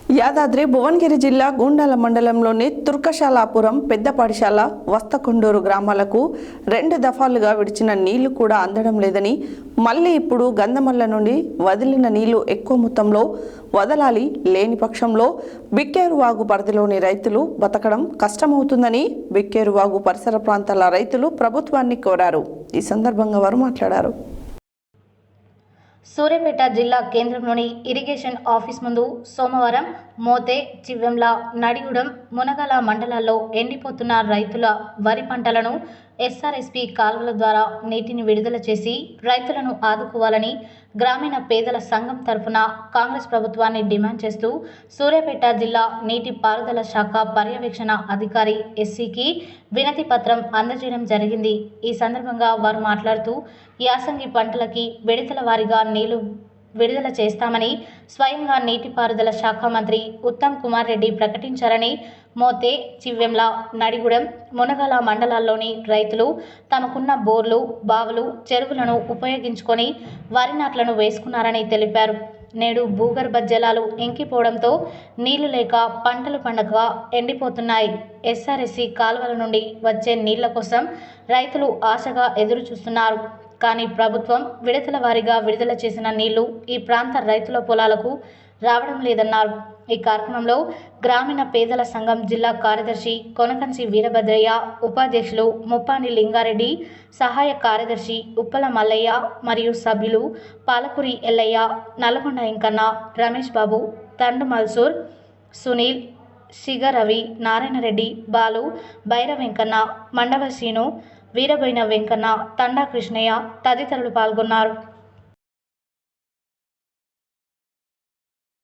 యాదాద్రి భువనగిరి జిల్లా గూండాల మండలంలోని తుర్కశాలాపురం, పెద్దపాడిశాల, వస్తకొండూరు గ్రామాలకు 2 దఫాలుగా విడిచిన నీళ్లు కూడా అందడం లేదని, మళ్లీ ఇప్పుడు గంధమల్ల నుండి వదిలిన నీళ్లు ఎక్కువ మొత్తంలో వదలాలి, లేని పక్షంలో బిక్కేరువాగు పరిధిలోని రైతులు బతకడం కష్టమవుతుందని బిక్కేరువాగు పరిసర ప్రాంతాల రైతులు ప్రభుత్వాన్ని కోరారు. ఈ సందర్భంగా వారు మాట్లాడారు. సూర్యాపేట జిల్లా కేంద్రంలోని ఇరిగేషన్ ఆఫీస్ ముందు సోమవారం మోతే, చివ్వెంల, నడిగూడెం, మునగాల మండలాల్లో ఎండిపోతున్న రైతుల వరి పంటలను ఎస్ఆర్ఎస్పీ కాలువల ద్వారా నీటిని విడుదల చేసి రైతులను ఆదుకోవాలని గ్రామీణ పేదల సంఘం తరఫున కాంగ్రెస్ ప్రభుత్వాన్ని డిమాండ్ చేస్తూ సూర్యాపేట జిల్లా నీటి పారుదల శాఖ పర్యవేక్షణ అధికారి ఎస్సీకి వినతి పత్రం అందజేయడం జరిగింది. ఈ సందర్భంగా వారు మాట్లాడుతూ యాసంగి పంటలకి విడతల వారీగా నీళ్లు విడుదల చేస్తామని స్వయంగా నీటిపారుదల శాఖ మంత్రి ఉత్తమ్ కుమార్ రెడ్డి ప్రకటించారని, మోతే, చివ్వెంల, నడిగూడెం, మునగాల మండలాల్లోని రైతులు తమకున్న బోర్లు, బావులు, చెరువులను ఉపయోగించుకొని వరి నాట్లను వేసుకున్నారని తెలిపారు. నేడు భూగర్భ జలాలు ఇంకిపోవడంతో నీళ్లు లేక పంటలు పండగ ఎండిపోతున్నాయి. ఎస్ఆర్ఎస్సీ కాలువల నుండి వచ్చే నీళ్ల కోసం రైతులు ఆశగా ఎదురు చూస్తున్నారు. కానీ ప్రభుత్వం విడతల వారీగా విడుదల చేసిన నీళ్లు ఈ ప్రాంత రైతుల పొలాలకు రావడం లేదన్నారు. ఈ కార్యక్రమంలో గ్రామీణ పేదల సంఘం జిల్లా కార్యదర్శి కొనకంచి వీరభద్రయ్య, ఉపాధ్యక్షులు ముప్పాని లింగారెడ్డి, సహాయ కార్యదర్శి ఉప్పల మల్లయ్య మరియు సభ్యులు పాలకురి ఎల్లయ్య, నల్గొండ ఇంకన్న, రమేష్ బాబు, తండు మల్సూర్, సునీల్, శిగరవి, నారాయణరెడ్డి, బాలు, బైర వెంకన్న, మండవ శ్రీను, వీరబోయిన వెంకన్న, తండా కృష్ణయ్య తదితరులు పాల్గొన్నారు.